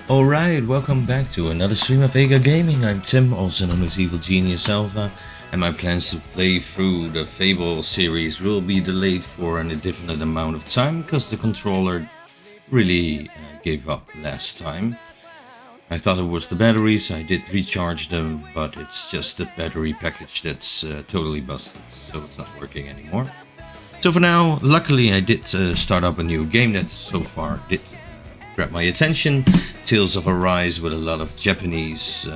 Alright, welcome back to another stream of Vega Gaming. I'm Tim, also known as Evil Genius Alpha, and my plans to play through the Fable series will be delayed for an indefinite amount of time because the controller really gave up last time. I thought it was the batteries, I did recharge them, but it's just the battery package that's totally busted, so it's not working anymore. So for now, luckily I did start up a new game that so far did grab my attention. Tales of Arise with a lot of Japanese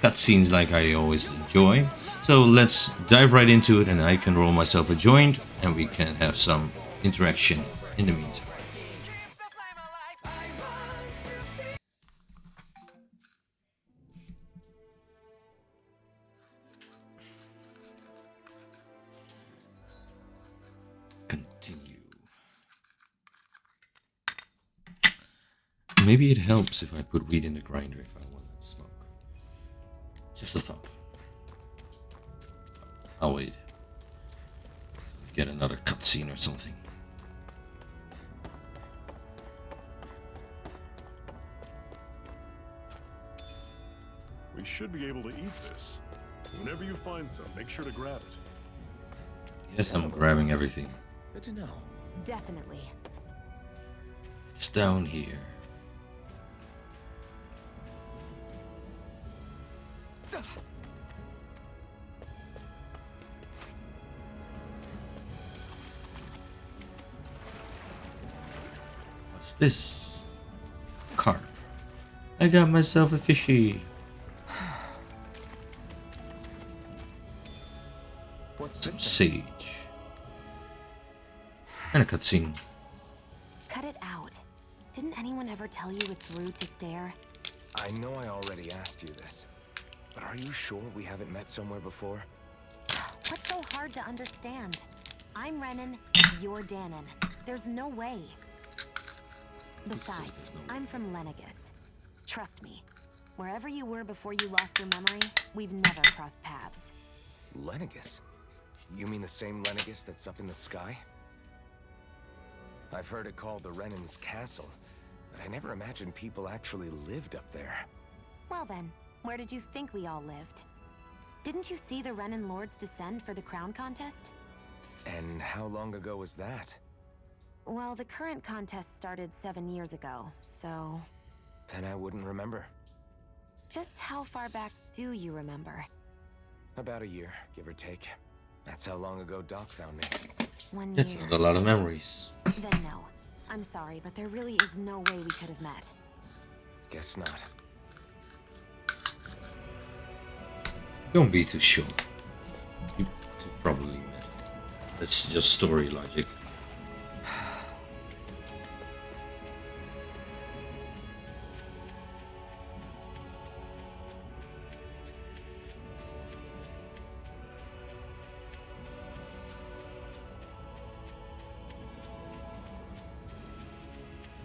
cutscenes like I always enjoy. So let's dive right into it, and I can roll myself a joint and we can have some interaction in the meantime. Continue. Maybe it helps if I put weed in the grinder if I want to smoke. Just a thought. I'll wait. Get another cutscene or something. We should be able to eat this. Whenever you find some, make sure to grab it. Yes, I'm grabbing everything. Good to know. Definitely. It's down here. What's this? Carp. I got myself a fishy. What's Some sage. And a cutscene. Cut it out. Didn't anyone ever tell you it's rude to stare? I know I already asked you this, but are you sure we haven't met somewhere before? What's so hard to understand? I'm Renan, you're Dahna. There's no way. Besides, There's no way. I'm from Lenegis. Trust me, wherever you were before you lost your memory, we've never crossed paths. Lenegis? You mean the same Lenegis that's up in the sky? I've heard it called the Renan's castle, but I never imagined people actually lived up there. Well then, where did you think we all lived? Didn't you see the Renan lords descend for the crown contest? And how long ago was that? Well, the current contest started 7 years ago, so... Then I wouldn't remember. Just how far back do you remember? About a year, give or take. That's how long ago Doc found me. 1 That's year. not a lot of memories. Then no. I'm sorry, but there really is no way we could have met. Guess not. Don't be too sure. You probably met. That's just story logic.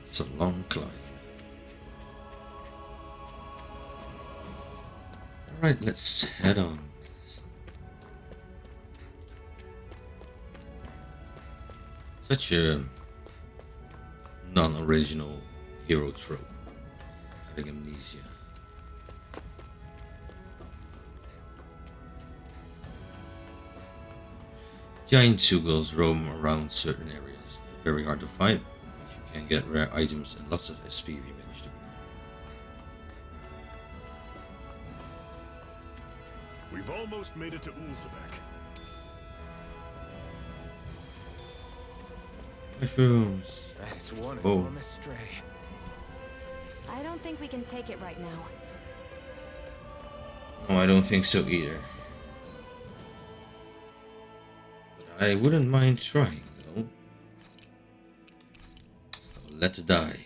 It's a long climb. Alright, let's head on. Such a non-original hero trope, having amnesia. Giant seagulls roam around certain areas. They're very hard to fight, but you can get rare items and lots of SP if you manage to beat them. We've almost made it to Ulzebek. Mushrooms. That is one Oh. enormous stray. I don't think we can take it right now. No, I don't think so either. But I wouldn't mind trying, though. So let's die.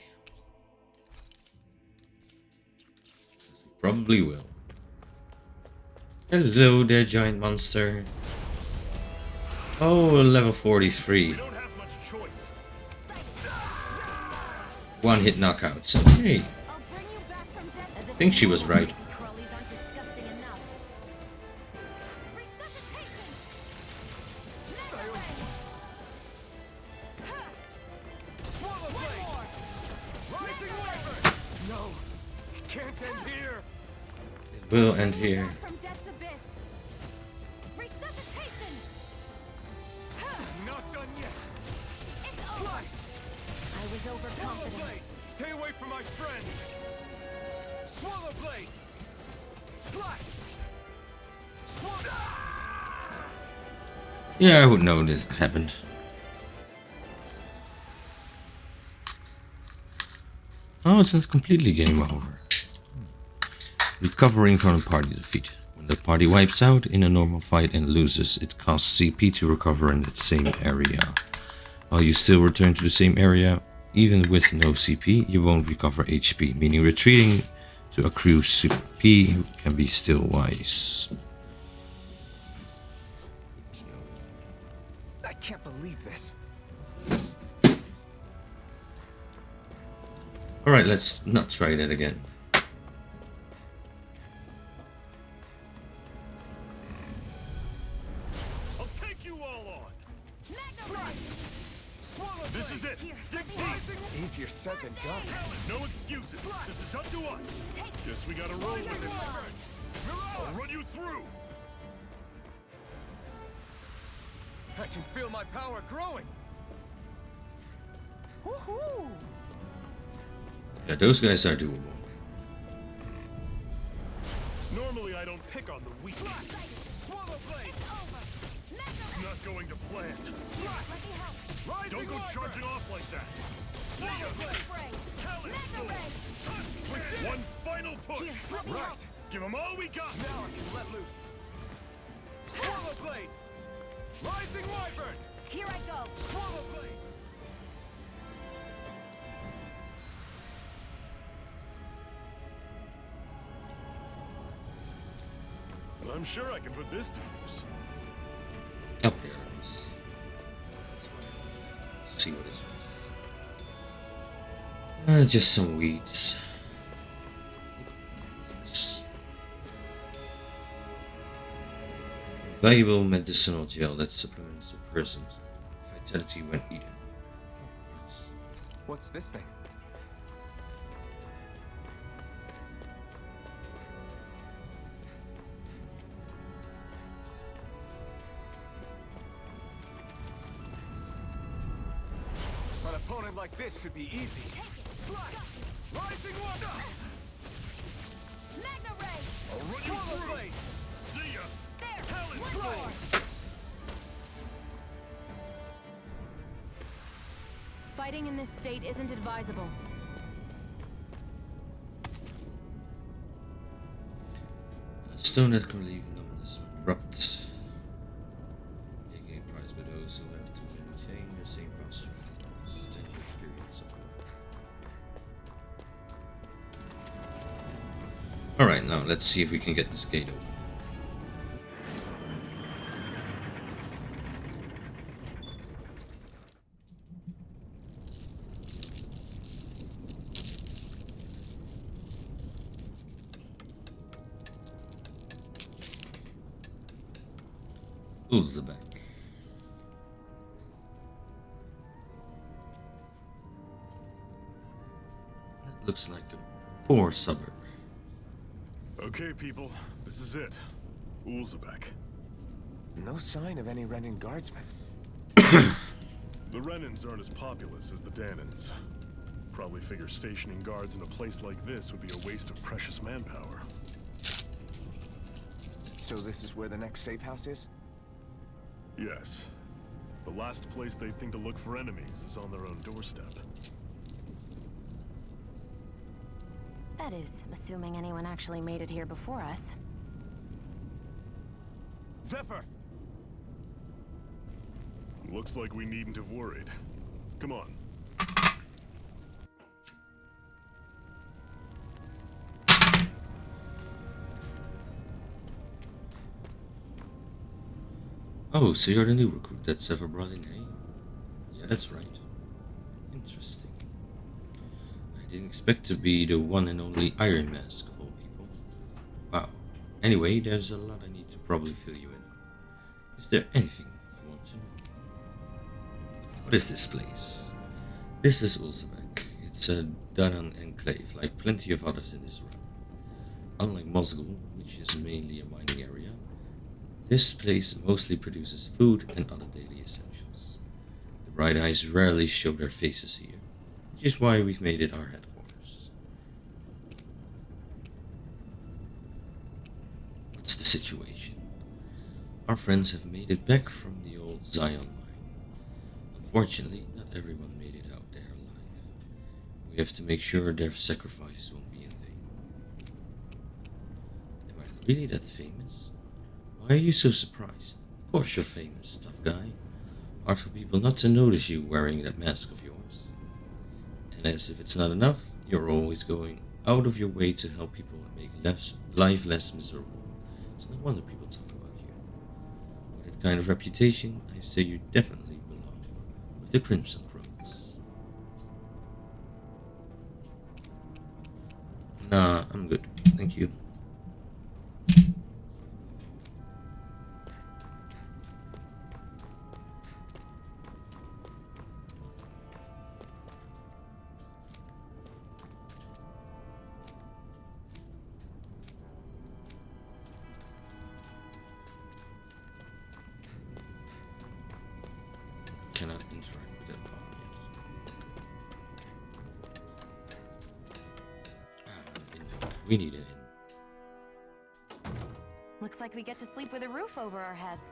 We probably will. Hello there, giant monster. Oh, level 43. We don't have much choice. One hit knockouts. Okay. I'll bring you back from death. I think she was right. Crawlies aren't disgusting enough. Resuscitation! Never end! Swallow One blade! more! Rising wyvern! No, it can't end here. It will end here. Back from death's abyss. Resuscitation! Not done yet. It's over. Fly! I was Swallow overconfident. blade! Stay away from my friend. Swallow blade! Slash! Swallow! Yeah, I would know this happened. Oh, it's not completely game over. Recovering from a party defeat. When the party wipes out in a normal fight and loses, it costs CP to recover in that same area. While you still return to the same area, even with no CP, you won't recover HP, meaning retreating to accrue CP can be still wise. I can't believe this. Alright, let's not try that again. I'll take you all on. Swallow This blade! is it. Here, Dig let me deep. Easier said than done. No excuses. This is up to us. Guess we gotta roll with it. I'll run you through. I can feel my power growing. Woohoo! Yeah, those guys are doable. Normally I don't pick on the weak. Swallow blade! It's not going to plan. Rising Don't go wyvern! charging off like that. See ya. Tell it. One final push. Right. Give them all we got. Now I can let loose. Swallow blade! Rising wyvern! Here I go. Swallow blade! I'm sure I can put this to use. Oh, there it is. Let's see what it is. Just some weeds. Valuable medicinal gel that supplements a person's vitality when eaten. Nice. What's this thing? An opponent like this should be easy. Slice! Rising wyvern! Magna Ray! I'll run you Swallow through. blade! See ya. There! Tell it. One more! Fighting in this state isn't advisable. A stone that can leave numbness when rubbed. Making a prize by those who have to maintain the same posture for extended periods of work. Alright, now let's see if we can get this gate open. Uzbek. That looks like a poor suburb. Okay, people. This is it. Ulzebek. No sign of any Renan guardsmen. The Renans aren't as populous as the Dahnans. Probably figure stationing guards in a place like this would be a waste of precious manpower. So this is where the next safe house is? Yes. The last place they'd think to look for enemies is on their own doorstep. That is, assuming anyone actually made it here before us. Zephyr! Looks like we needn't have worried. Come on. Oh, so you're the new recruit that Zephyr brought in, eh? Yeah, that's right. Interesting. I didn't expect to be the one and only Iron Mask of all people. Wow. Anyway, there's a lot I need to probably fill you in on. Is there anything you want to know? What is this place? This is Ulzabek. It's a Dahna enclave, like plenty of others in this realm. Unlike Mosgul, which is mainly a mining area, this place mostly produces food and other daily essentials. The bright eyes rarely show their faces here, which is why we've made it our headquarters. What's the situation? Our friends have made it back from the old Zion mine. Unfortunately, not everyone made it out there alive. We have to make sure their sacrifices won't be in vain. Am I really that famous? Why are you so surprised? Of course you're famous, tough guy. Hard for people not to notice you wearing that mask of yours. And as if it's not enough, you're always going out of your way to help people and make life less miserable. It's no wonder people talk about you. With that kind of reputation, I say you definitely belong with the Crimson Crows. Nah, I'm good. Thank you. Cannot interact with that pawn yet. We need an in. Looks like we get to sleep with a roof over our heads.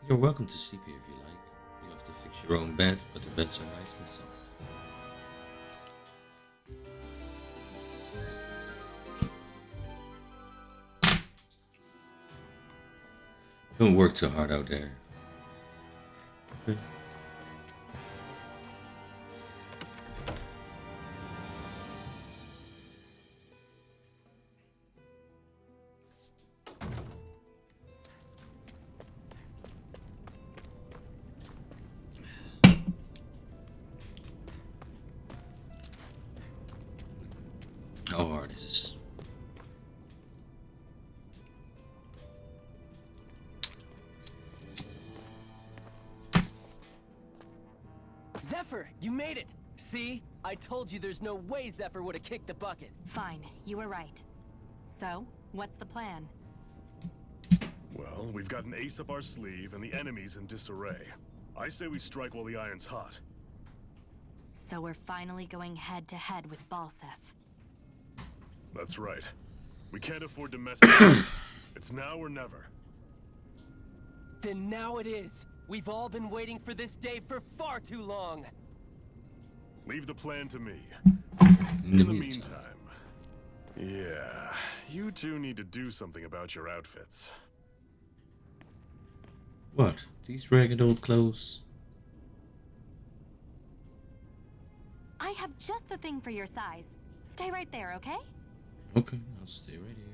You're welcome to sleep here if you like. You have to fix your own bed, but the beds are nice and soft. Don't work too hard out there. Okay. How hard is this? Zephyr, you made it! See? I told you there's no way Zephyr would have kicked the bucket. Fine, you were right. So, what's the plan? Well, we've got an ace up our sleeve and the enemy's in disarray. I say we strike while the iron's hot. So we're finally going head to head with Balsef. That's right. We can't afford to mess it up. It's now or never. Then now it is! We've all been waiting for this day for far too long! Leave the plan to me. In the In the meantime. meantime. Yeah, you two need to do something about your outfits. What? These ragged old clothes? I have just the thing for your size. Stay right there, okay? Okay, I'll stay right here.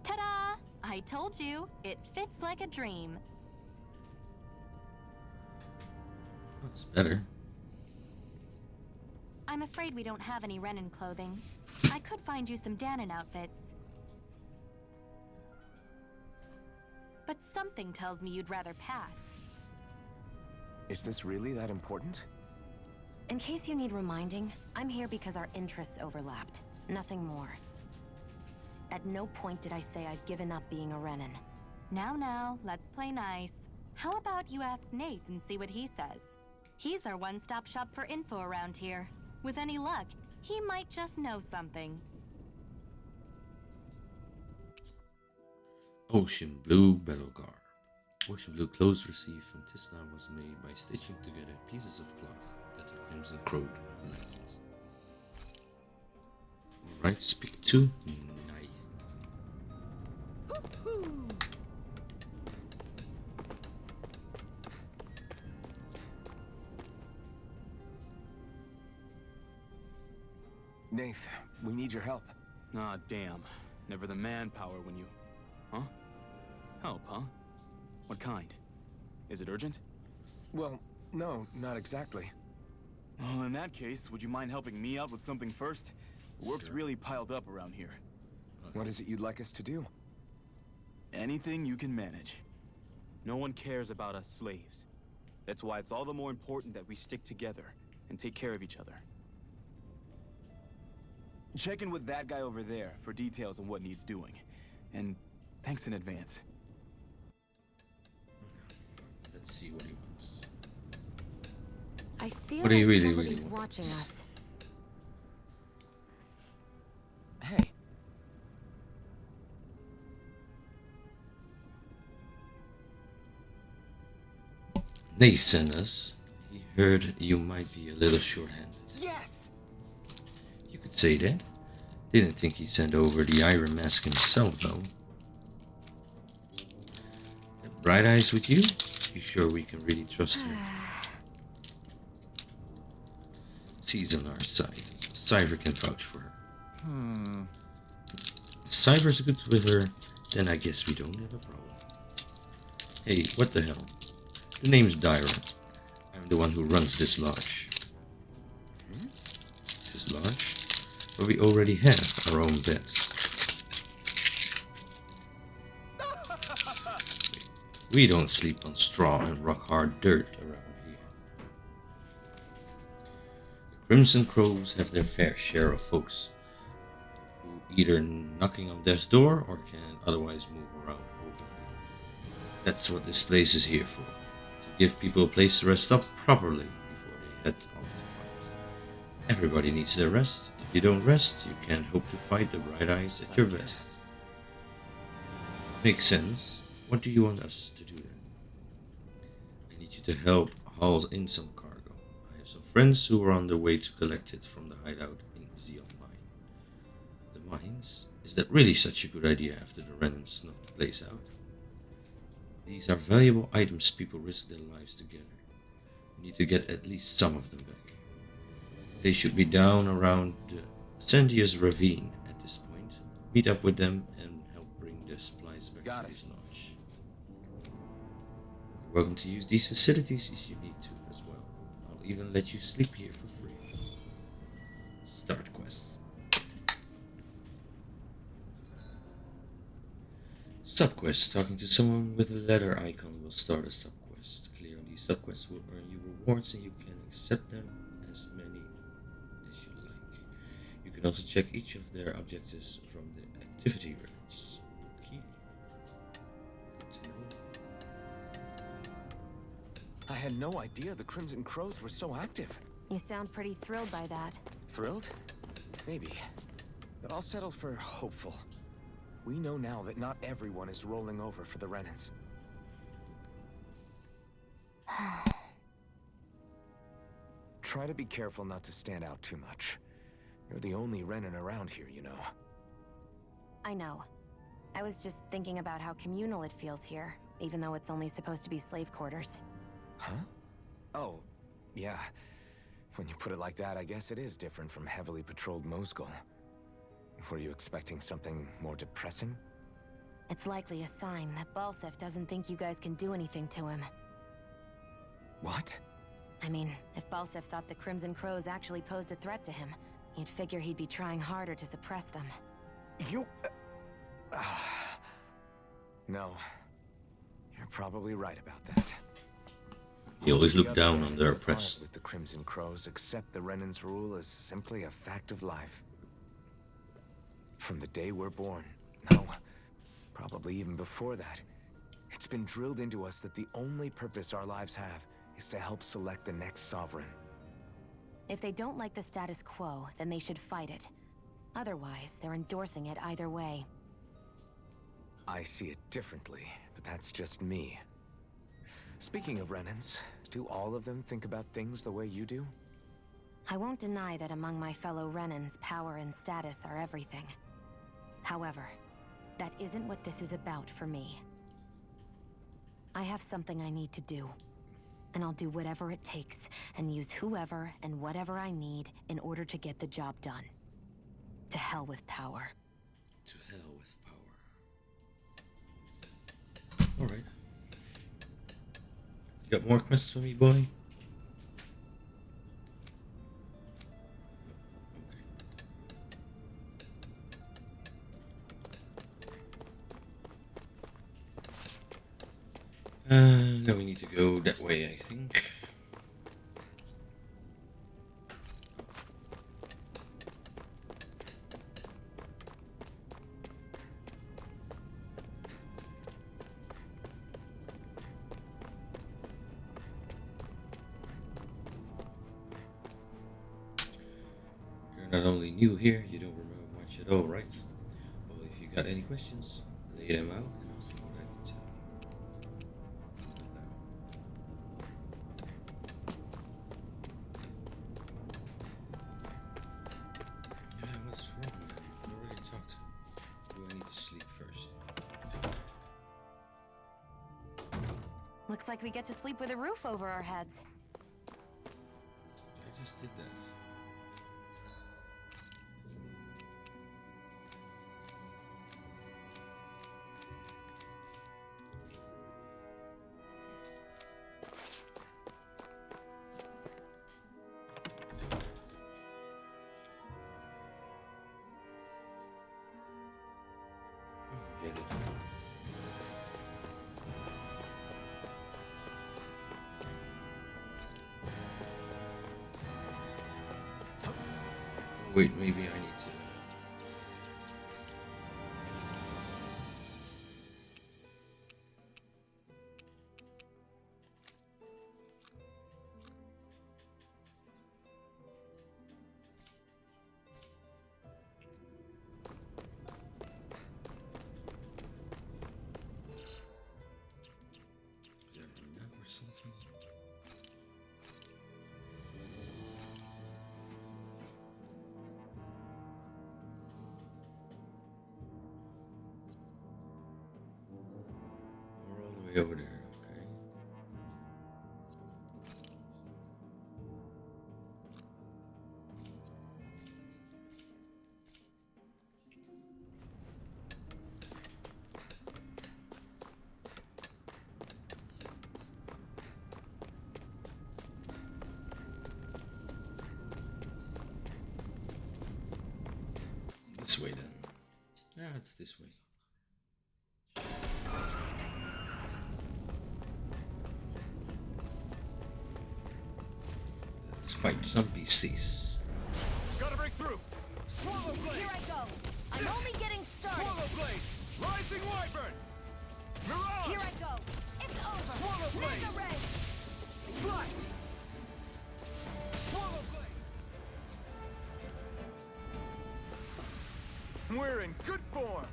Ta-da! I told you, it fits like a dream. That's better. I'm afraid we don't have any Renan clothing. I could find you some Dahna outfits. But something tells me you'd rather pass. Is this really that important? In case you need reminding, I'm here because our interests overlapped. Nothing more. At no point did I say I've given up being a Renan. Now, let's play nice. How about you ask Nate and see what he says? He's our one-stop shop for info around here. With any luck, he might just know something. Ocean Blue Battle Garb. Ocean blue clothes received from Tisna was made by stitching together pieces of cloth that the Crimson Crow left. Alright, speak to Nice. Nath, we need your help. Ah, damn. Never the manpower when you... Huh? Help, huh? What kind? Is it urgent? Well, no, not exactly. Well, in that case, would you mind helping me out with something first? The work's really piled up around here. What is it you'd like us to do? Anything you can manage. No one cares about us slaves. That's why it's all the more important that we stick together and take care of each other. Check in with that guy over there for details on what needs doing. And thanks in advance. Let's see what he wants. I feel What do you like really, somebody's really watching want? us. Hey, They sent us. He heard you might be a little short-handed. yes! You could say that. Didn't think he sent over the Iron Mask himself, though. That Bright Eyes with you? You sure we can really trust her? She's on our side. Cypher can vouch for her. If Cypher's good with her, then I guess we don't have a problem. Hey, what the hell? The name's Dyra. I'm the one who runs this lodge. This lodge? Where we already have our own beds. We don't sleep on straw and rock-hard dirt around here. The Crimson Crows have their fair share of folks who either knocking on death's door or can otherwise move around openly. That's what this place is here for. To give people a place to rest up properly before they head off to fight. Everybody needs their rest. If you don't rest, you can't hope to fight the Bright Eyes at your best. Makes sense. What do you want us to do then? I need you to help haul in some cargo. I have some friends who are on their way to collect it from the hideout in Zion Mine. The mines? Is that really such a good idea after the Renans snuffed the place out? These are valuable items people risk their lives to gather. We need to get at least some of them back. They should be down around the Sandius Ravine at this point. Meet up with them and help bring the supplies back to this lodge. You're welcome to use these facilities if you need to as well. I'll even let you sleep here for free. Start quest. Subquest. Talking to someone with a letter icon will start a subquest. Clear on these subquests will earn you rewards and you can accept them as many as you like. You can also check each of their objectives from the activity records. Okay. Good to know. I had no idea the Crimson Crows were so active. You sound pretty thrilled by that. Thrilled? Maybe. But I'll settle for hopeful. We know now that not everyone is rolling over for the Renans. Try to be careful not to stand out too much. You're the only Renan around here, you know. I know. I was just thinking about how communal it feels here, even though it's only supposed to be slave quarters. Huh? Oh, yeah. When you put it like that, I guess it is different from heavily patrolled Mosgul. Were you expecting something more depressing? It's likely a sign that Balsef doesn't think you guys can do anything to him. What? I mean, if Balsef thought the Crimson Crows actually posed a threat to him, you'd figure he'd be trying harder to suppress them. You... No. You're probably right about that. You always The look other down on Renans the that aren't oppressed. with the Crimson Crows accept the Renan's rule as simply a fact of life. From the day we're born, no, probably even before that, it's been drilled into us that the only purpose our lives have is to help select the next sovereign. If they don't like the status quo, then they should fight it. Otherwise, they're endorsing it either way. I see it differently, but that's just me. Speaking of Renans, do all of them think about things the way you do? I won't deny that among my fellow Renans, power and status are everything. However, that isn't what this is about for me. I have something I need to do, and I'll do whatever it takes and use whoever and whatever I need in order to get the job done. To hell with power. To hell with power. Alright. You got more quests for me, boy? Now we need to go that way, I think. You're not only new here, you don't remember much at all, right? Well, if you got any questions, lay them out and I'll see what I can tell you. What's wrong, man? I already talked to him. Do I need to sleep first? Looks like we get to sleep with a roof over our heads. I just did that. Get it. Wait, maybe I need to. Is that a map or something? We're all the way over there, okay. This way then. Yeah, it's this way. Let's fight some beasties. Gotta break through! Swallow blade! Here I go. I'm only getting started. Swallow blade! Rising wyvern! Mirage! Here I go. It's over. Swallow blade! Mega ray. Slash! Swallow blade! We're in good form!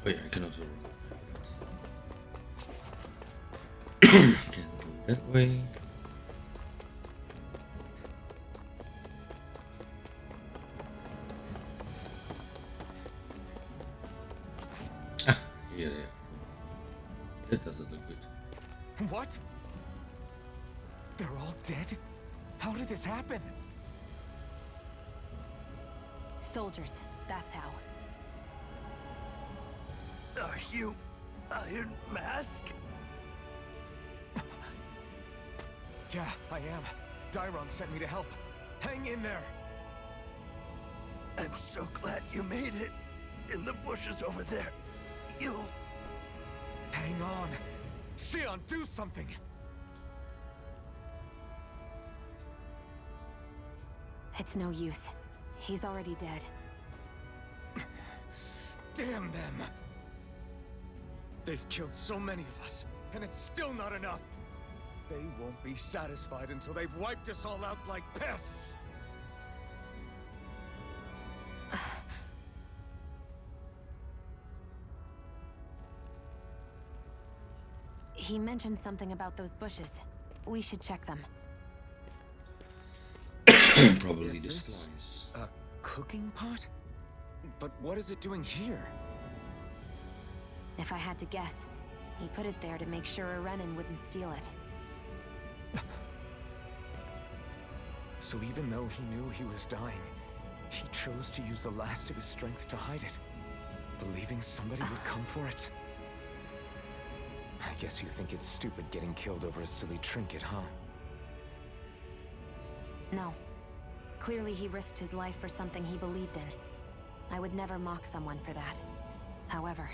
Oh yeah, I can also run. Can't go that way. Ah, here they are. That doesn't look good. What? They're all dead? How did this happen? Soldiers, that's how. Are you Iron Mask? Yeah, I am. Dairon sent me to help. Hang in there. I'm so glad you made it. In the bushes over there. You'll... Hang on. Xion, do something! It's no use. He's already dead. Damn them! They've killed so many of us, and it's still not enough! They won't be satisfied until they've wiped us all out like pests! He mentioned something about those bushes. We should check them. Probably Is the this supplies. a cooking pot? But what is it doing here? If I had to guess, he put it there to make sure a Renan wouldn't steal it. So even though he knew he was dying, he chose to use the last of his strength to hide it, believing somebody would come for it. I guess you think it's stupid getting killed over a silly trinket, huh? No. Clearly he risked his life for something he believed in. I would never mock someone for that. However,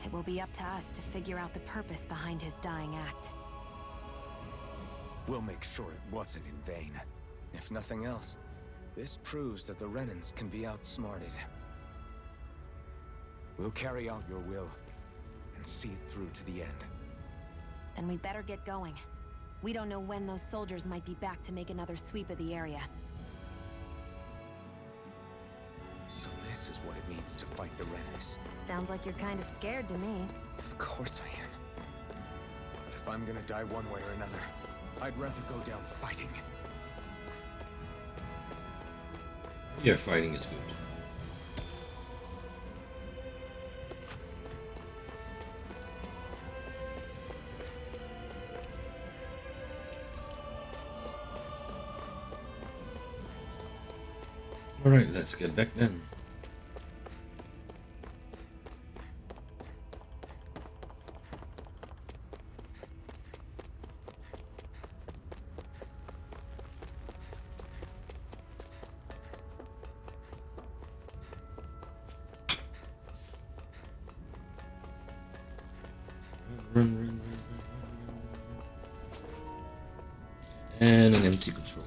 it will be up to us to figure out the purpose behind his dying act. We'll make sure it wasn't in vain. If nothing else, this proves that the Renans can be outsmarted. We'll carry out your will, and see it through to the end. Then we'd better get going. We don't know when those soldiers might be back to make another sweep of the area. So this is what it means to fight the Renans. Sounds like you're kind of scared to me. Of course I am. But if I'm gonna die one way or another, I'd rather go down fighting. Yeah, fighting is good. Alright, let's get back then. Run. And an empty control.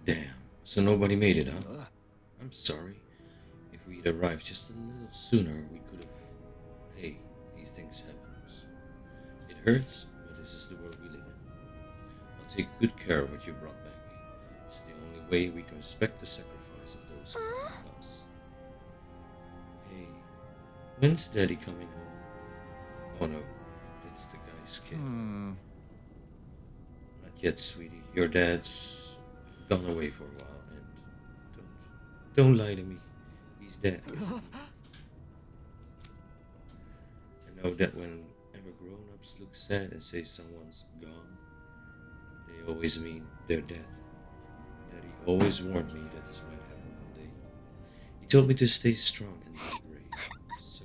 Damn, so nobody made it, huh? I'm sorry. If we'd arrived just a little sooner, we could have... Hey, these things happen. It hurts, but this is the world we live in. I'll take good care of what you brought back. It's the only way we can respect the sacrifice of those who are lost. Hey, when's Daddy coming home? Oh no, that's the guy's kid. Not yet, sweetie. Your dad's gone away for a while, and don't lie to me. He's dead. I know that whenever grown-ups look sad and say someone's gone, they always mean they're dead. Daddy always warned me that this might happen one day. He told me to stay strong and be brave. So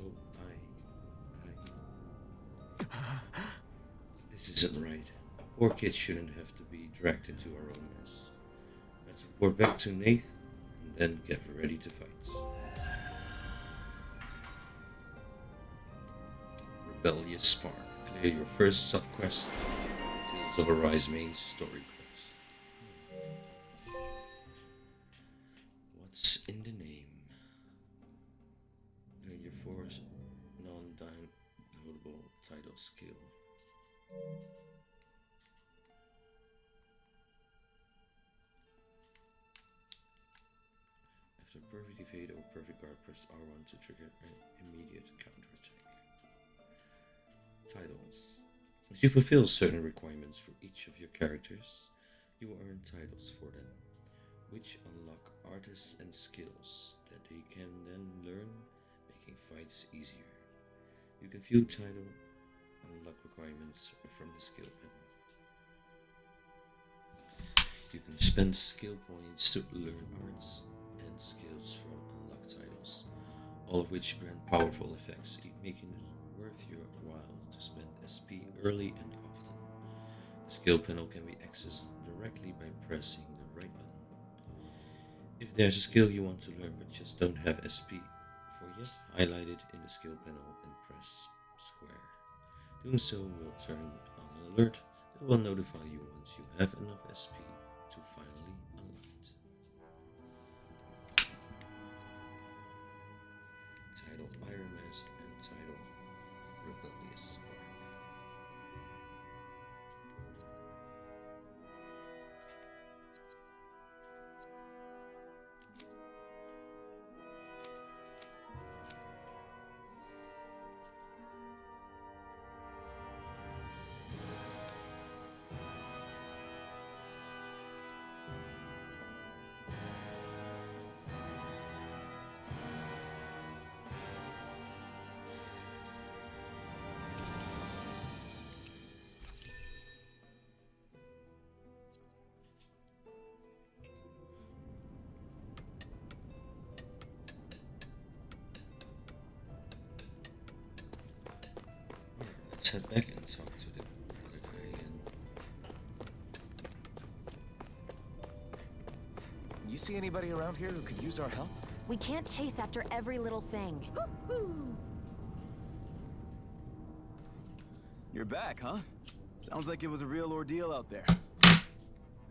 This isn't right. Poor kids shouldn't have to be dragged into our own mess. Let's report back to Nath and then get ready to fight. Rebellious Spark. Clear your first sub-quest. Tales of Arise main story quest. What's in the name? Learn your first non-downloadable title skill. After perfect evade or perfect guard, press R1 to trigger an immediate counterattack. Titles. If you fulfill certain requirements for each of your characters, you will earn titles for them, which unlock artists and skills that they can then learn, making fights easier. You can view title unlock requirements from the skill panel. You can spend skill points to learn arts and skills from unlocked titles, all of which grant powerful effects, making it worth your while to spend SP early and often. The skill panel can be accessed directly by pressing the right button. If there's a skill you want to learn but just don't have SP for yet, highlight it in the skill panel and press square. Doing so will turn on an alert that will notify you once you have enough SP to finally unlock it. Title Iron Mast and title Rebellious Spark. Let's head back and talk to the other guy again. You see anybody around here who could use our help? We can't chase after every little thing. You're back, huh? Sounds like it was a real ordeal out there.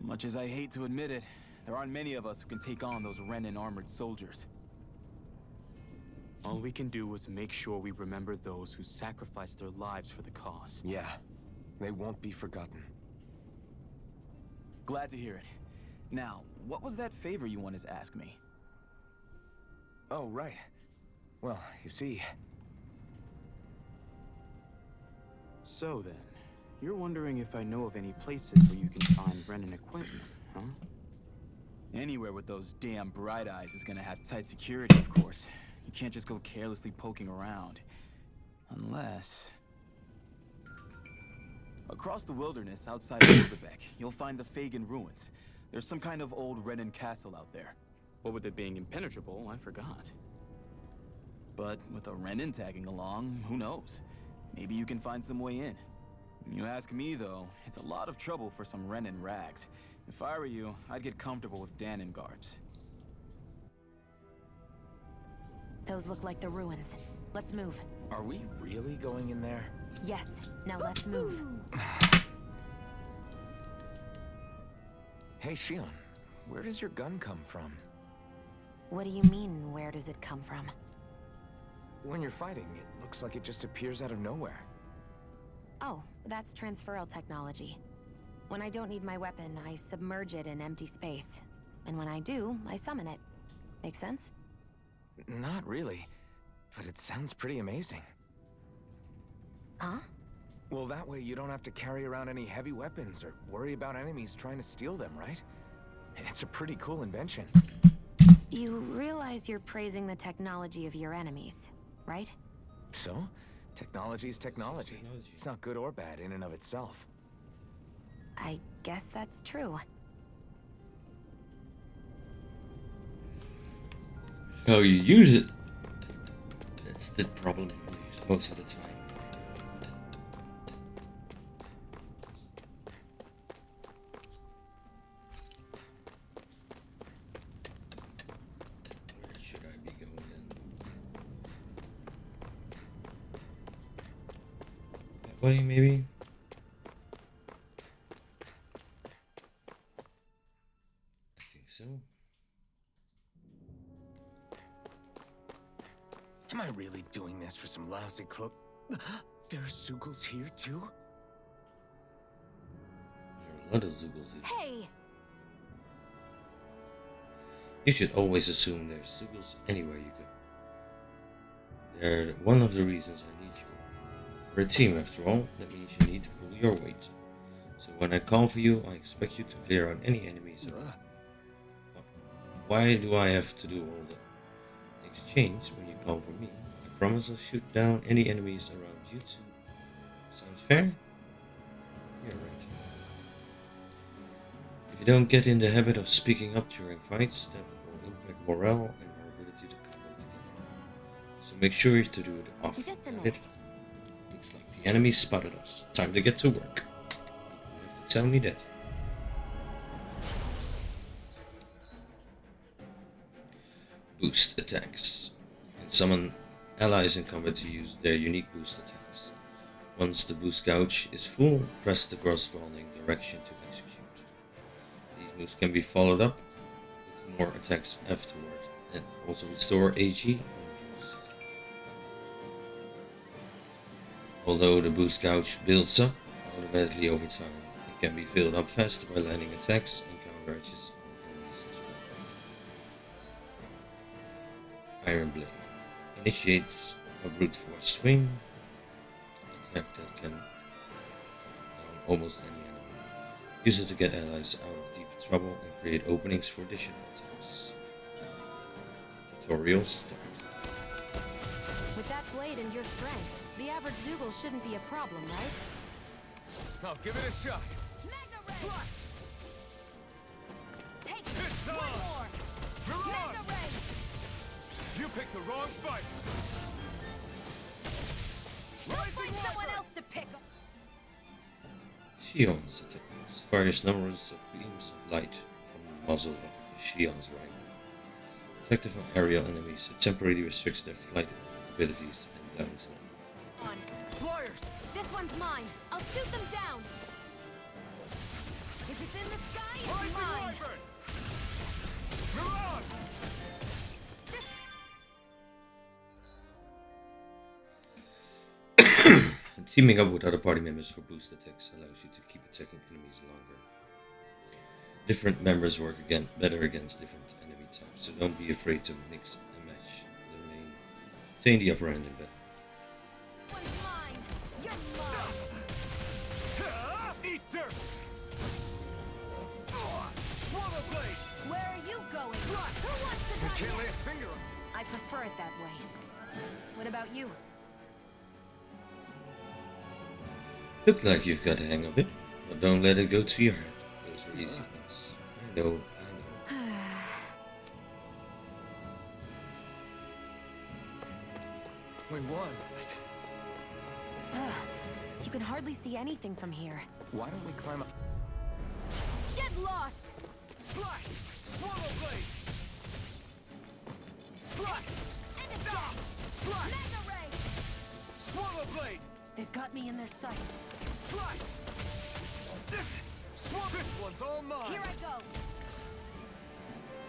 Much as I hate to admit it, there aren't many of us who can take on those Renan armored soldiers. All we can do is make sure we remember those who sacrificed their lives for the cause. Yeah, they won't be forgotten. Glad to hear it. Now, what was that favor you wanted to ask me? Oh, right. Well, you see... So then, you're wondering if I know of any places where you can find Renan equipment, huh? Anywhere with those damn bright eyes is gonna have tight security, of course. You can't just go carelessly poking around. Unless... Across the wilderness outside of Elizabeth, you'll find the Fagin ruins. There's some kind of old Renan castle out there. What with it being impenetrable, I forgot. But with a Renan tagging along, who knows? Maybe you can find some way in. You ask me, though, it's a lot of trouble for some Renan rags. If I were you, I'd get comfortable with Dahna guards. Those look like the ruins. Let's move. Are we really going in there? Yes, now let's move. Hey, Shion, where does your gun come from? What do you mean, where does it come from? When you're fighting, it looks like it just appears out of nowhere. Oh, that's transferal technology. When I don't need my weapon, I submerge it in empty space. And when I do, I summon it. Make sense? Not really, but it sounds pretty amazing. Huh? Well, that way you don't have to carry around any heavy weapons or worry about enemies trying to steal them, right? It's a pretty cool invention. You realize you're praising the technology of your enemies, right? So, technology's technology. It's not good or bad in and of itself. I guess that's true. How you use it, that's the problem most of the time. Where should I be going then? That way, maybe? I think so. Am I really doing this for some lousy cloak? There's Zoogles here too? There are a lot of Zoogles here. Hey! You should always assume there's Zoogles anywhere you go. They're one of the reasons I need you. We're a team after all, that means you need to pull your weight. So when I call for you, I expect you to clear out any enemies around. Why do I have to do all that? In exchange, when you call for me, I promise I'll shoot down any enemies around you too. Sounds fair? You're right. If you don't get in the habit of speaking up during fights, that will impact morale and our ability to combat together. So make sure to do it often. Just a Got it? minute. Looks like the enemy spotted us. Time to get to work. You have to tell me that. Boost attacks. You can summon allies in combat to use their unique boost attacks. Once the boost gauge is full, press the corresponding direction to execute. These moves can be followed up with more attacks afterward, and also restore AG when used. Although the boost gauge builds up automatically over time, it can be filled up faster by landing attacks and counter edges on enemies as well. Iron Blade initiates a brute force swing, attack that can down almost any enemy. Use it to get allies out of deep trouble and create openings for additional attacks. Tutorial start. With that blade and your strength, the average Zoogle shouldn't be a problem, right? I'll give it a shot. Mega Ray! Take it! It's One on! more! You're on! Mega Ray! You picked the wrong fight. Find Rising someone Viper! else to pick up! Shion's attack fires numbers of beams of light from the muzzle of Shion's rifle. Effective on aerial enemies, it temporarily restricts their flight abilities and downs them. On. Flyers! This one's mine! I'll shoot them down! If it's in the sky, it's Rising mine! Viper! You're on! Teaming up with other party members for boost attacks allows you to keep attacking enemies longer. Different members work better against different enemy types, so don't be afraid to mix and match. Retain the upper hand in battle. One's mine! You're mine! Eat dirt! Swallow blade! Where are you going? Who wants to You die can't lay next? a finger on. I prefer it that way. What about you? Look like you've got a hang of it, but don't let it go to your head. Those were easy ones. I know. We won. You can hardly see anything from here. Why don't we climb up? Get lost! Slash! Swallow blade! Slash! And a stop! Slash! Mega Ray! Swallow blade! They've got me in their sights. Slash! Swallow! This one's all mine! Here I go!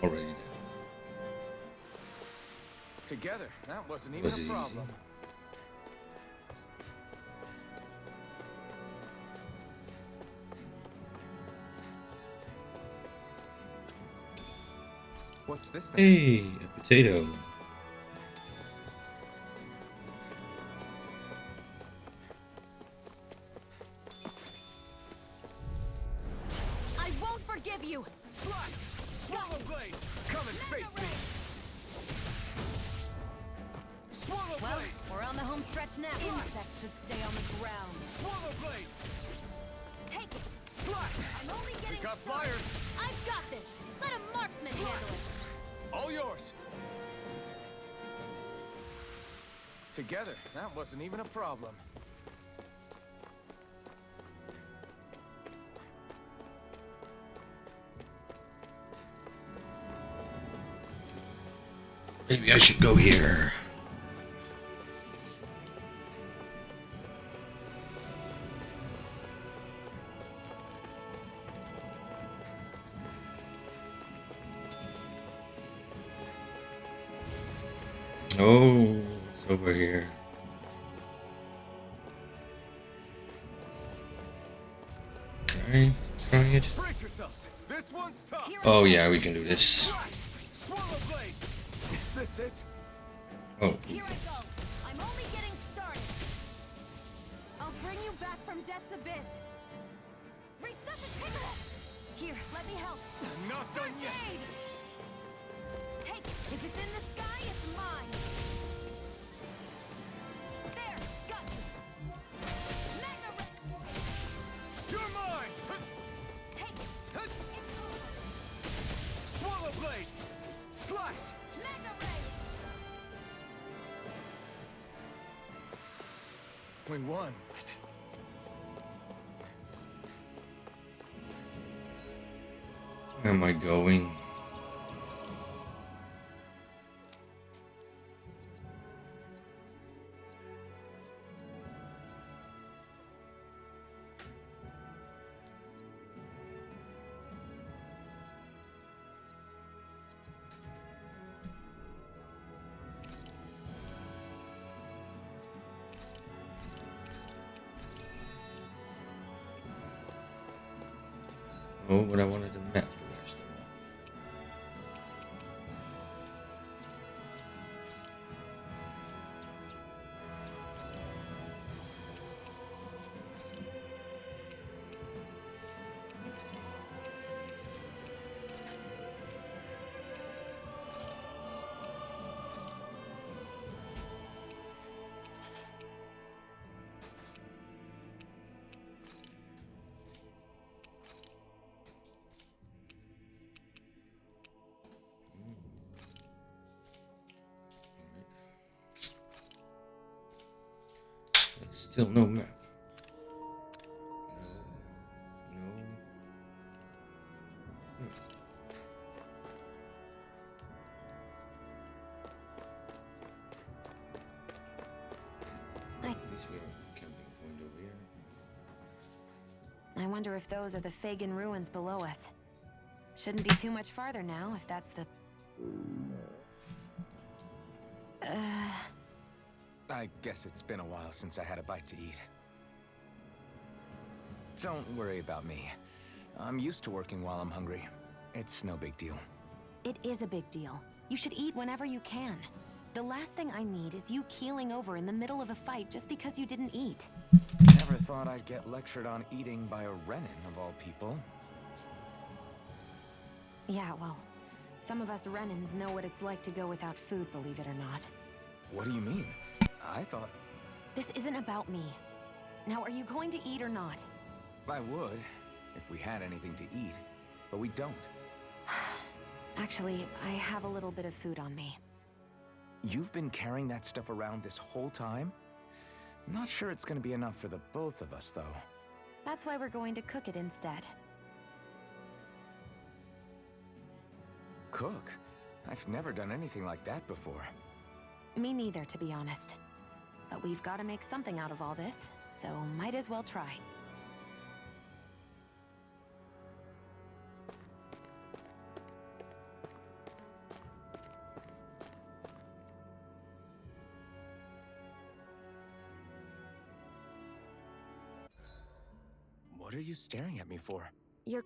Already dead. Together. That wasn't even Was a it problem. easy? What's this thing? Hey, a potato. I won't forgive you! Slash! Swallow blade! Come and face me! Swallow Well, blade! we're on the home stretch now. Insects should stay on the ground. Swallow blade! Take it! Slash! I'm only getting got started. flyers. I've got this! Let a marksman handle it! All yours! Together. That wasn't even a problem. Maybe I should go here. Oh, it's over here. Okay, try it. Brace yourselves! This one's tough! Here Oh yeah, we can do this. Slash! Swallow blade! Is this it? Oh, Here I go! I'm only getting started! I'll bring you back from death's abyss! Resuscitate! Here, let me help! Not done First yet! aid! Take it! If it's in the sky, it's mine! There! Got you! Mega Ray! You're mine! Take it! Swallow blade! Slash! Mega Ray! We won. where am I going? Oh, but I wanted a map. Where's the map? Still no map. No. At least we have a camping point over here. I wonder if those are the Fagin ruins below us. Shouldn't be too much farther now, if that's the... I guess it's been a while since I had a bite to eat. Don't worry about me. I'm used to working while I'm hungry. It's no big deal. It is a big deal. You should eat whenever you can. The last thing I need is you keeling over in the middle of a fight just because you didn't eat. Never thought I'd get lectured on eating by a Renan, of all people. Yeah, well, some of us Renans know what it's like to go without food, believe it or not. What do you mean? I thought... This isn't about me. Now, are you going to eat or not? I would, if we had anything to eat, but we don't. Actually, I have a little bit of food on me. You've been carrying that stuff around this whole time? Not sure it's gonna be enough for the both of us, though. That's why we're going to cook it instead. Cook? I've never done anything like that before. Me neither, to be honest. But we've got to make something out of all this, so might as well try. What are you staring at me for? You're...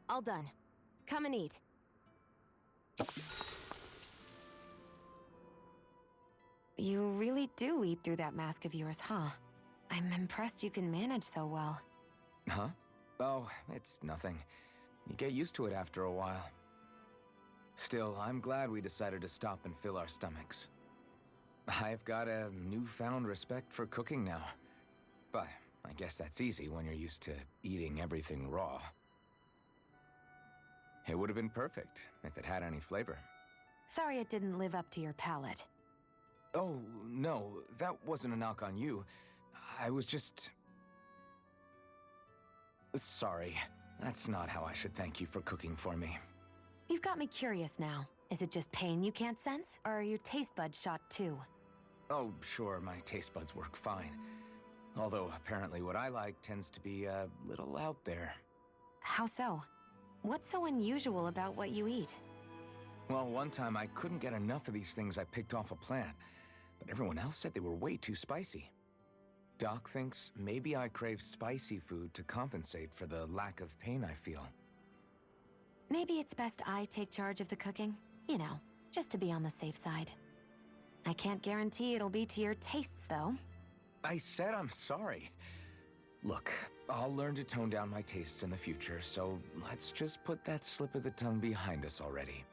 All done. Come and eat. You really do eat through that mask of yours, huh? I'm impressed you can manage so well. Huh? Oh, it's nothing. You get used to it after a while. Still, I'm glad we decided to stop and fill our stomachs. I've got a newfound respect for cooking now. But I guess that's easy when you're used to eating everything raw. It would have been perfect if it had any flavor. Sorry it didn't live up to your palate. Oh, no, that wasn't a knock on you. I was just... Sorry. That's not how I should thank you for cooking for me. You've got me curious now. Is it just pain you can't sense, or are your taste buds shot too? Oh, sure, my taste buds work fine. Although, apparently what I like tends to be a little out there. How so? What's so unusual about what you eat? Well, one time I couldn't get enough of these things I picked off a plant, but everyone else said they were way too spicy. Doc thinks maybe I crave spicy food to compensate for the lack of pain I feel. Maybe it's best I take charge of the cooking. You know, just to be on the safe side. I can't guarantee it'll be to your tastes, though. I said I'm sorry. Look, I'll learn to tone down my tastes in the future, so let's just put that slip of the tongue behind us already.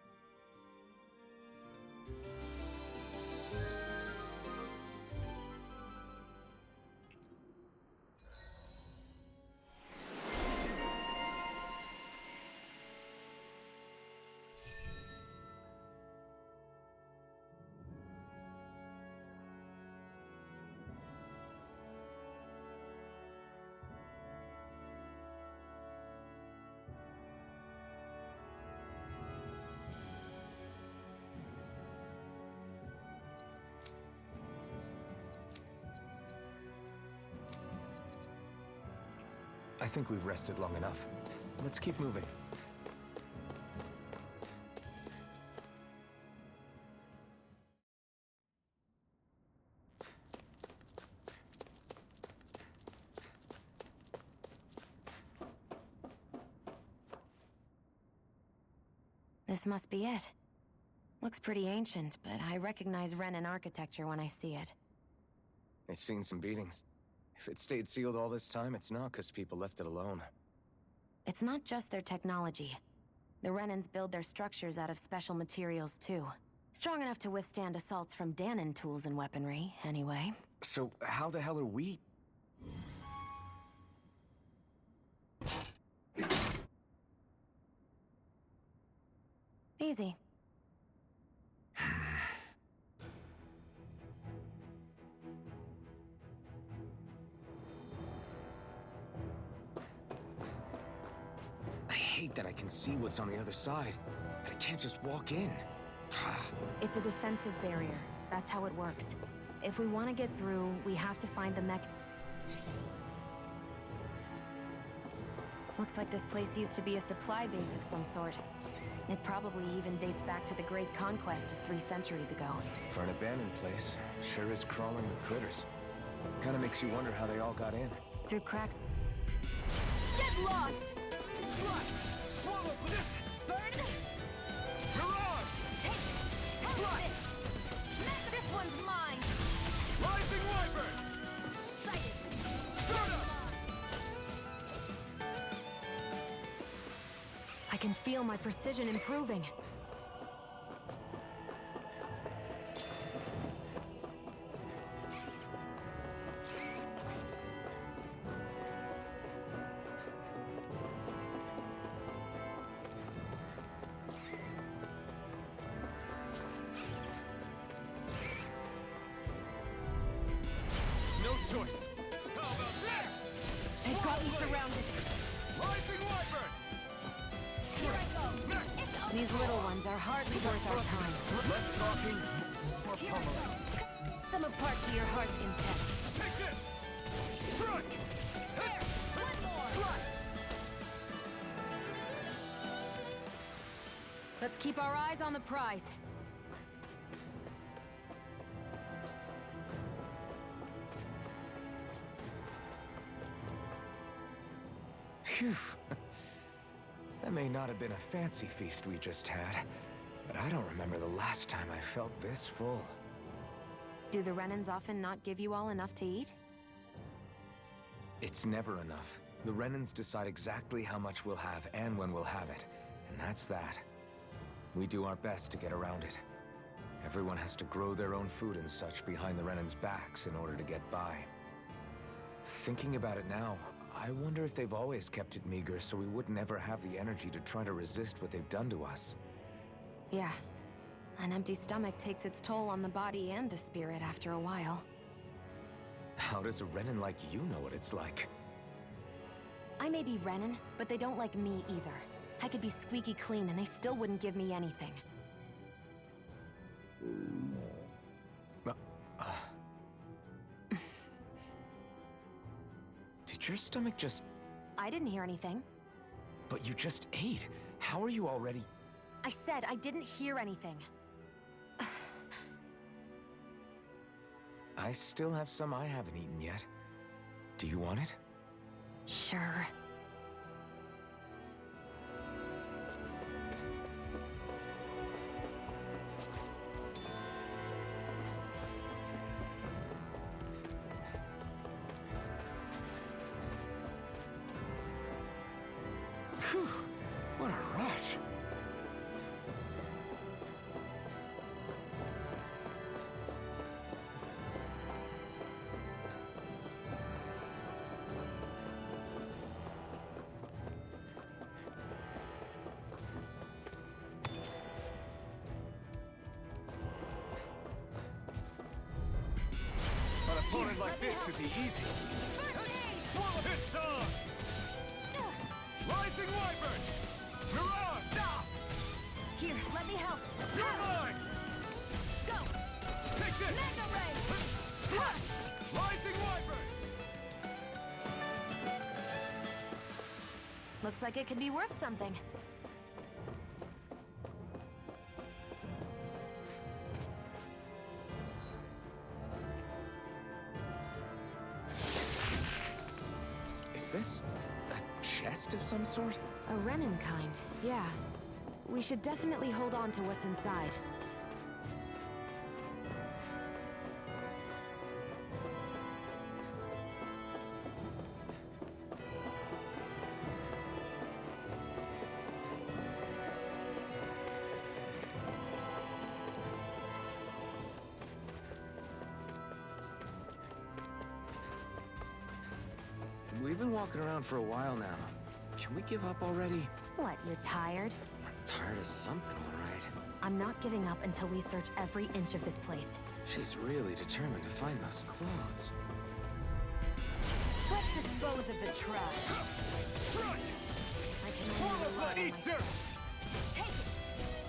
I think we've rested long enough. Let's keep moving. This must be it. Looks pretty ancient, but I recognize Renan architecture when I see it. It's seen some beatings. If it stayed sealed all this time, it's not because people left it alone. It's not just their technology. The Renans build their structures out of special materials, too. Strong enough to withstand assaults from Dahnan tools and weaponry, anyway. So how the hell are we... Easy. I hate that I can see what's on the other side, but I can't just walk in. It's a defensive barrier. That's how it works. If we want to get through, we have to find the mech... Looks like this place used to be a supply base of some sort. It probably even dates back to the Great Conquest of 3 centuries ago. For an abandoned place, sure is crawling with critters. Kinda makes you wonder how they all got in. Through cracks... Get lost! Slut! Swallow this! Burn! Mirage! Take! Slut! This one's mine! Rising Wyvern! Sighted! Start up! I can feel my precision improving. No choice! How about that? They've got me surrounded. Rising Wyvern! Here I go. These little ones are hardly worth our time. Less talking, more Here I pummeling. go. Cut them apart to your heart's content. Take this! Strike! There! One more! Strike! Let's keep our eyes on the prize. Phew. That may not have been a fancy feast we just had, but I don't remember the last time I felt this full. Do the Renans often not give you all enough to eat? It's never enough. The Renans decide exactly how much we'll have and when we'll have it, and that's that. We do our best to get around it. Everyone has to grow their own food and such behind the Renans' backs in order to get by. Thinking about it now, I wonder if they've always kept it meager so we would never have the energy to try to resist what they've done to us. Yeah. An empty stomach takes its toll on the body and the spirit after a while. How does a Renan like you know what it's like? I may be Renan, but they don't like me either. I could be squeaky clean and they still wouldn't give me anything. Did your stomach just... I didn't hear anything. But you just ate. How are you already... I said I didn't hear anything. I still have some I haven't eaten yet. Do you want it? Sure. Phew, what a rush. An opponent like this should be easy. Swallow hit on! Rising Wyvern! Mirage! Stop! Here, let me help. You're mine! Go! Take this! Mega Ray! Slash! Rising Wyvern! Looks like it could be worth something. Is this a chest of some sort? A Renan kind, yeah. We should definitely hold on to what's inside. We've been walking around for a while now. Can we give up already? What, you're tired? Tired of something, all right. I'm not giving up until we search every inch of this place. She's really determined to find those clothes. Let's dispose of the trash. I can only rely on myself. Take it!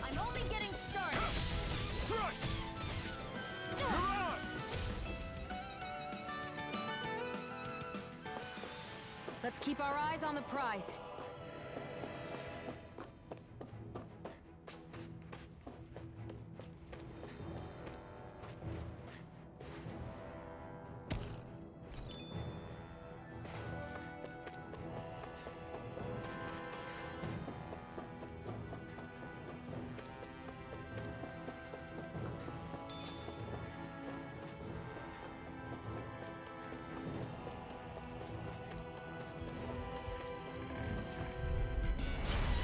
I'm only getting started! Let's keep our eyes on the prize.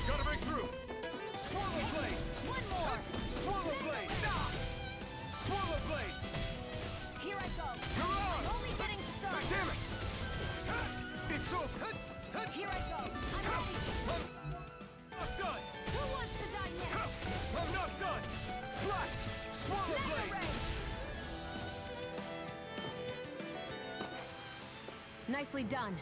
Gotta break through! Swallow blade! One more! Swallow blade! Swallow blade! Here I go! You're on! I'm only getting started! Damn it! It's over! Here I go! I'm ready! Not done! Who wants to die next? I'm not done! Slash! Swallow Mega blade! ray! Nicely done.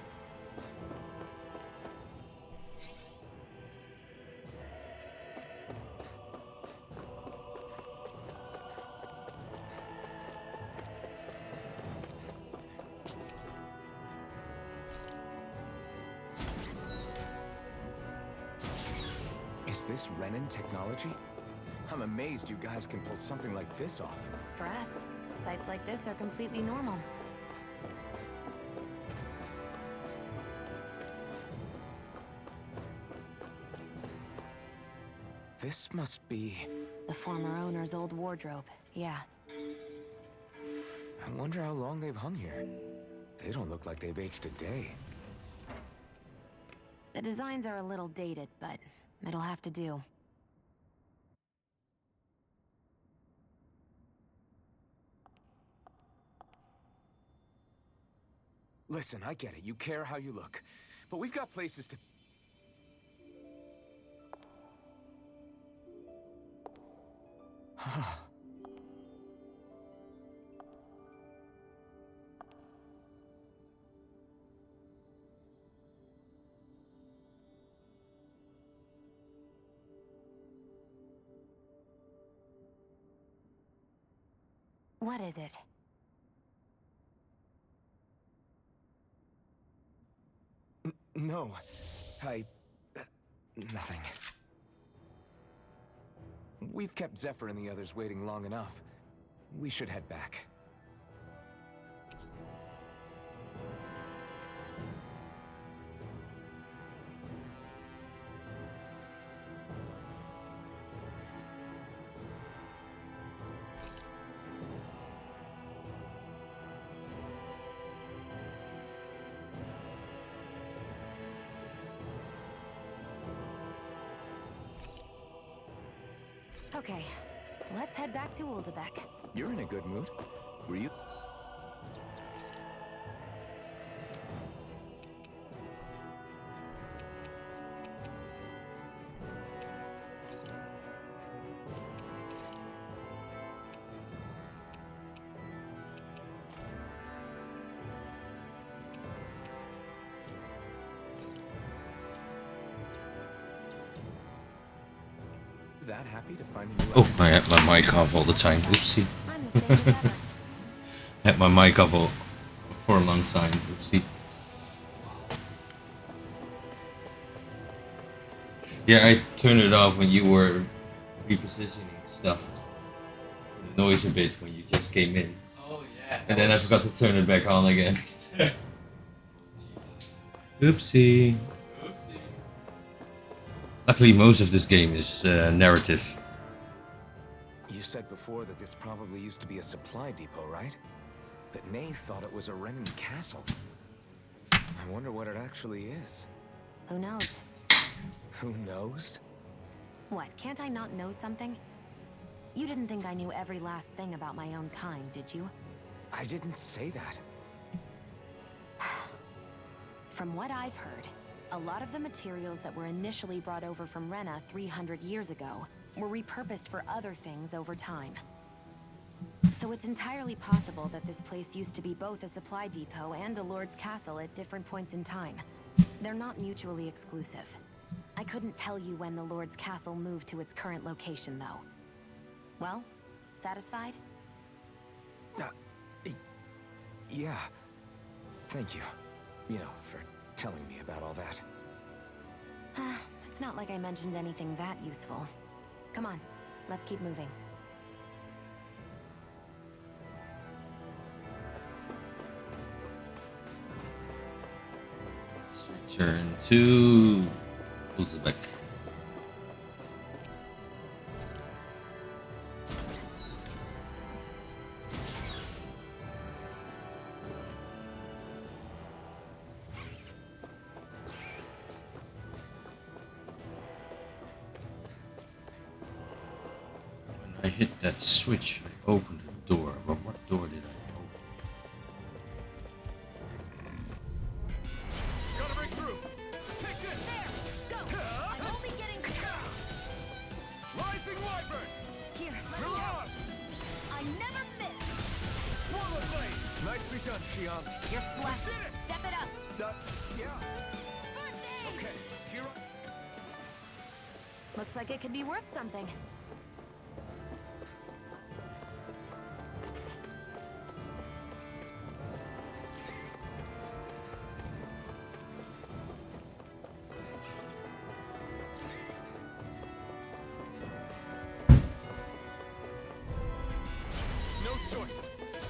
Is this Renan technology? I'm amazed you guys can pull something like this off. For us, sites like this are completely normal. This must be... The former owner's old wardrobe, yeah. I wonder how long they've hung here. They don't look like they've aged a day. The designs are a little dated, but it'll have to do. Listen, I get it. You care how you look. But we've got places to... What is it? No. Nothing. We've kept Zephyr and the others waiting long enough. We should head back. Okay, let's head back to Ulzebek. You're in a good mood. Were you? That happy to find a new Oh, I had my mic off all the time. Oopsie. I'm the same as ever. Had my mic off for a long time. Oopsie. Yeah, I turned it off when you were repositioning stuff. The noise a bit when you just came in. Oh yeah. And then I forgot to turn it back on again. Oopsie. Oopsie. Luckily, most of this game is narrative. You said before that this probably used to be a supply depot, right? But Nay thought it was a Renan castle. I wonder what it actually is. Who knows? Who knows? What, can't I not know something? You didn't think I knew every last thing about my own kind, did you? I didn't say that. From what I've heard, a lot of the materials that were initially brought over from Rena 300 years ago were repurposed for other things over time. So it's entirely possible that this place used to be both a supply depot and a lord's castle at different points in time. They're not mutually exclusive. I couldn't tell you when the lord's castle moved to its current location, though. Well, satisfied? Yeah. Thank you. You know, for telling me about all that. It's not like I mentioned anything that useful. Come on, let's keep moving. Let's return to Uzbek. I hit that switch, I opened the door, but what door did I open? Gotta break through. Take this. There, go! I'm only getting... Rising Wyvern. Here, let me Mirage. out! I never miss! Swallow blade. Nicely done, Xion. You're slack. Did it. Step it up! Yeah. First aid! Okay. Here. Looks like it could be worth something. No choice.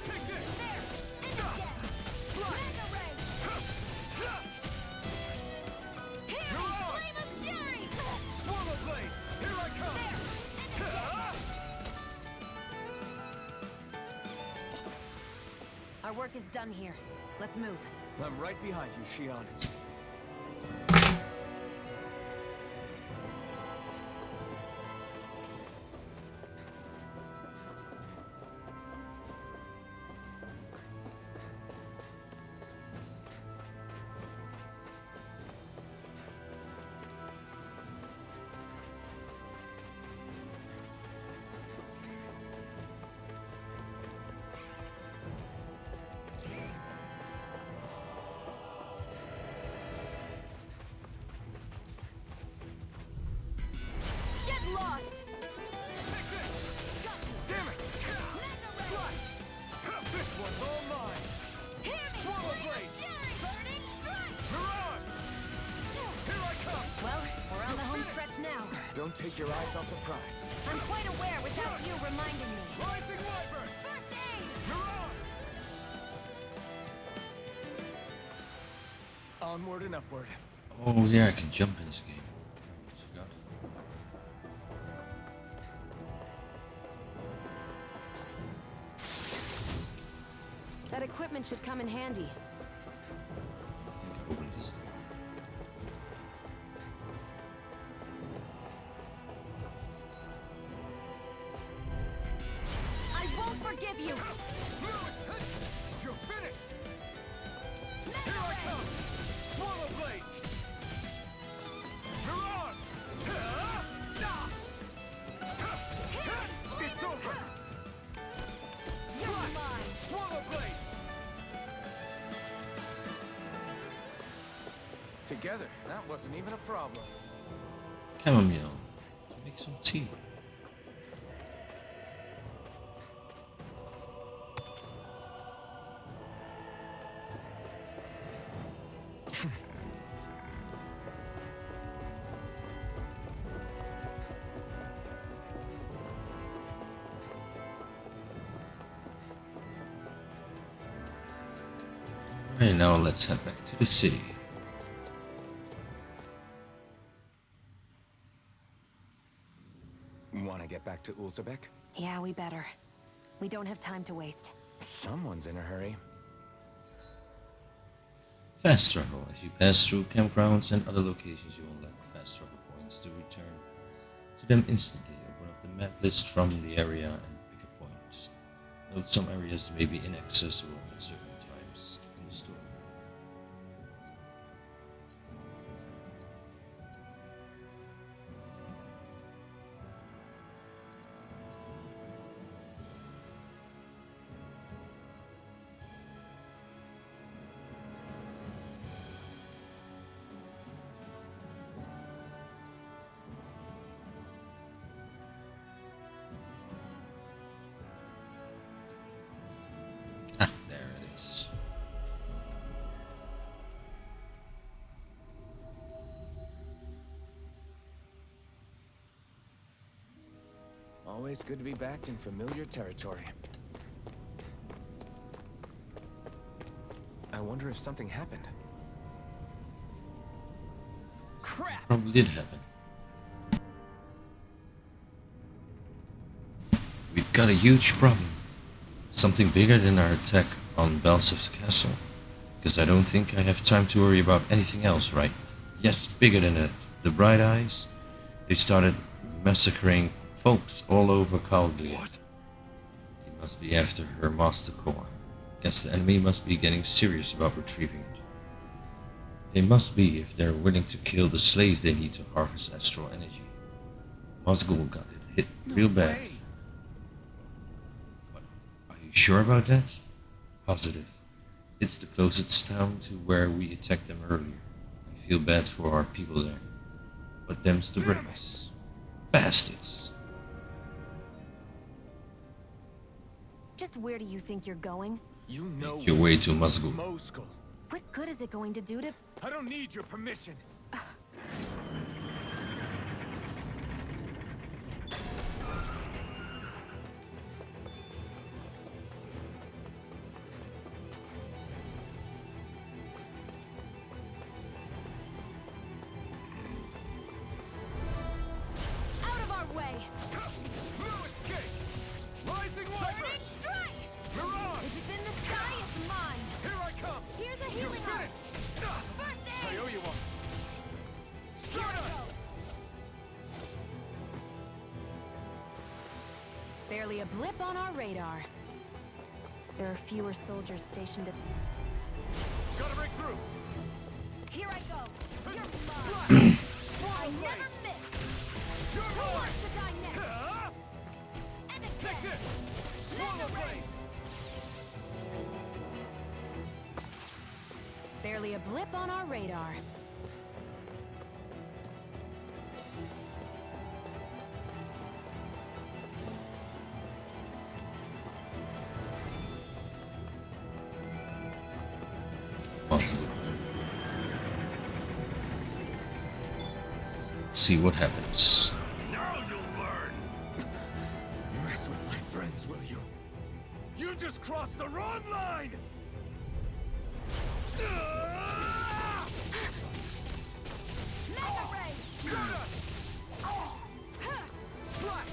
Take this. Slide. Swallow blade. Here I come. Our work is done here. Let's move. I'm right behind you, Xion. Get lost! Damn it. Slide. This one's all mine. Swallow blade. Mirage. Here I come. Well, we're on the home stretch now. Don't take your eyes off the prize. I'm quite aware without you reminding me. Rising Wyvern. First aid! Mirage. Onward and upward. Oh yeah, I can jump in this game. I forgot. That equipment should come in handy. I think I opened this door. I won't forgive you! You're finished. Here I come. Swallow blade. Mirage. It's over. You're mine! Swallow blade. Together, that wasn't even a problem. Chamomile. To make some tea. Right, now let's head back to the city. back to Ulzebek? Yeah, we better. We don't have time to waste. Someone's in a hurry. Fast travel. As you pass through campgrounds and other locations, you unlock fast travel points to return to them instantly. Open up the map list from the area and pick a point. Note some areas may be inaccessible at certain times in the story. Ah, there it is. Always good to be back in familiar territory. I wonder if something happened. Crap! Probably did happen. We've got a huge problem. Something bigger than our attack on Belsev's castle. Because I don't think I have time to worry about anything else, right? Yes, bigger than that. The Bright Eyes, they started massacring folks all over Calaglia. What? They must be after her master core. Guess the enemy must be getting serious about retrieving it. They must be if they're willing to kill the slaves they need to harvest astral energy. Mosgul got it hit real bad. But are you sure about that? Positive. It's the closest town to where we attacked them earlier. I feel bad for our people there. But them's the bricks. Bastards. Just where do you think you're going? You know Make your way to Mosgul. Mosgul. What good is it going to do to... I don't need your permission. Out of our way! No escape! Rising Wyvern! Strike! Mirage! If it's in the sky, it's mine! Here I come! Here's a healing You arm! finished! First I aid! owe you one. Here I go! Barely a blip on our radar. There are fewer soldiers stationed at... Gotta break through! Here I go! You're mine! I never miss! You're Who mine! wants to die next? Ah! And Take again! this! Swallow blade! Barely a blip on our radar. Mosgul. See what happens. Now you'll learn! Mess with my friends, will you? You just crossed the wrong line! Mega Ray! Splash!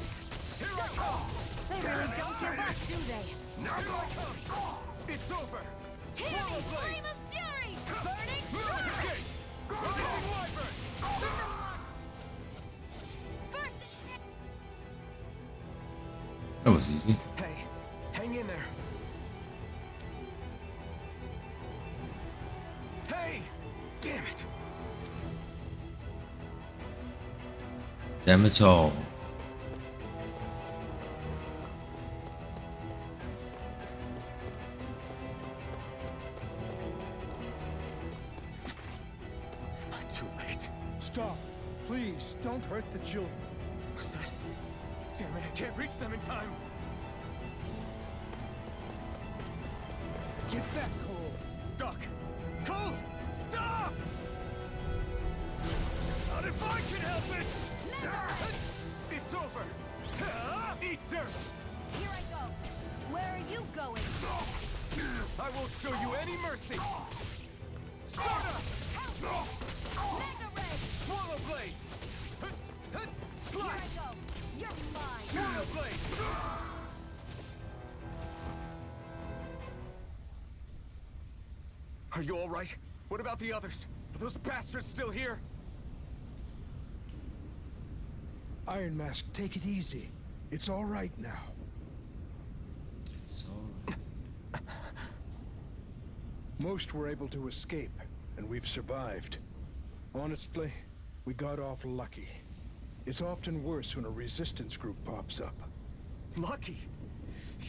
Here I come! They really don't give up, do they? Now I come! It's over! Here, Swallow blade! Flame of Fury! Burning No escape! Rising Wyvern! First... That was easy. Hey, hang in there. Hey! Damn it! Damn it all. Too late. Stop. Please, don't hurt the children. What's that? Damn it, I can't reach them in time. Get back, Cole. Duck! Cole! Stop! Not if I can help it! It's over! Eat dirt! Here I go. Where are you going? I won't show you any mercy! Stardust! Mega Ray! Swallow blade! Here I Slash! go. Are you all right? What about the others? Are those bastards still here? Iron Mask, take it easy. It's all right now. It's alright. Most were able to escape, and we've survived. Honestly, we got off lucky. It's often worse when a resistance group pops up. Lucky?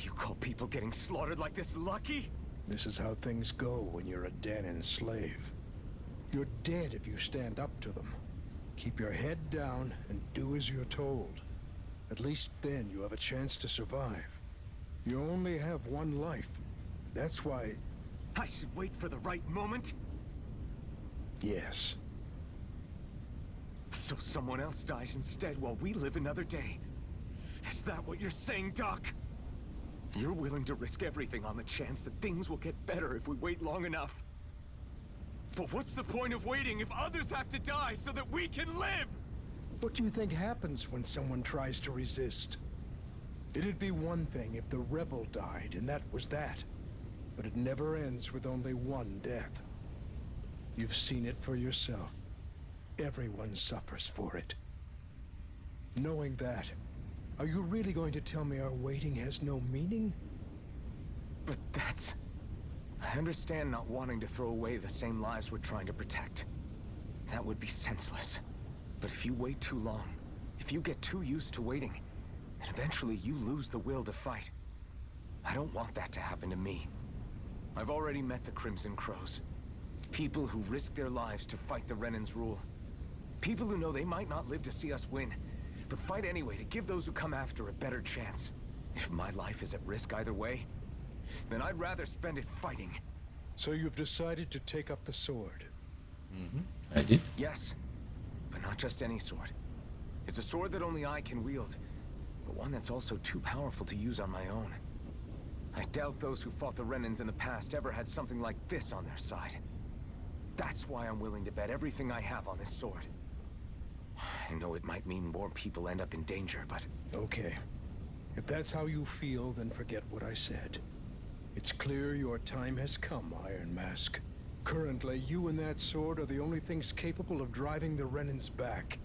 You call people getting slaughtered like this lucky? This is how things go when you're a Dahnan slave. You're dead if you stand up to them. Keep your head down and do as you're told. At least then you have a chance to survive. You only have one life. That's why... I should wait for the right moment? Yes. So someone else dies instead while we live another day. Is that what you're saying, Doc? You're willing to risk everything on the chance that things will get better if we wait long enough. But what's the point of waiting if others have to die so that we can live? What do you think happens when someone tries to resist? It'd be one thing if the rebel died, and that was that. But it never ends with only one death. You've seen it for yourself. Everyone suffers for it. Knowing that, are you really going to tell me our waiting has no meaning? But that's... I understand not wanting to throw away the same lives we're trying to protect. That would be senseless. But if you wait too long, if you get too used to waiting, then eventually you lose the will to fight. I don't want that to happen to me. I've already met the Crimson Crows. People who risk their lives to fight the Renan's rule. People who know they might not live to see us win, but fight anyway to give those who come after a better chance. If my life is at risk either way, then I'd rather spend it fighting. So you've decided to take up the sword? I did. Yes, but not just any sword. It's a sword that only I can wield, but one that's also too powerful to use on my own. I doubt those who fought the Renans in the past ever had something like this on their side. That's why I'm willing to bet everything I have on this sword. I know it might mean more people end up in danger, but... Okay. If that's how you feel, then forget what I said. It's clear your time has come, Iron Mask. Currently, you and that sword are the only things capable of driving the Renans back.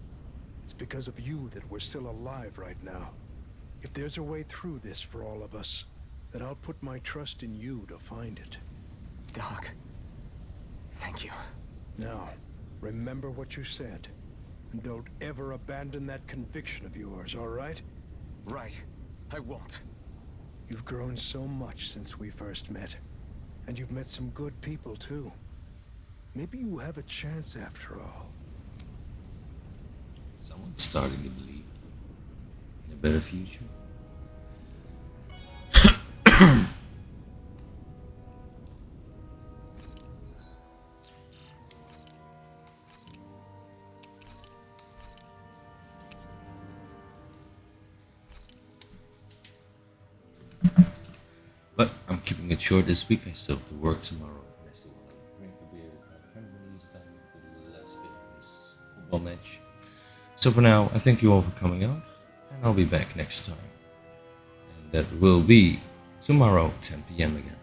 It's because of you that we're still alive right now. If there's a way through this for all of us, then I'll put my trust in you to find it. Doc, thank you. Now, remember what you said. And don't ever abandon that conviction of yours, all right? Right. I won't. You've grown so much since we first met. And you've met some good people, too. Maybe you have a chance after all. Someone's starting to believe in a better future. But I'm keeping it short this week. I still have to work tomorrow. And I still want to drink a beer with my families, then the last bit of this football match. So for now, I thank you all for coming out, and I'll be back next time. And that will be tomorrow, 10 p.m. again.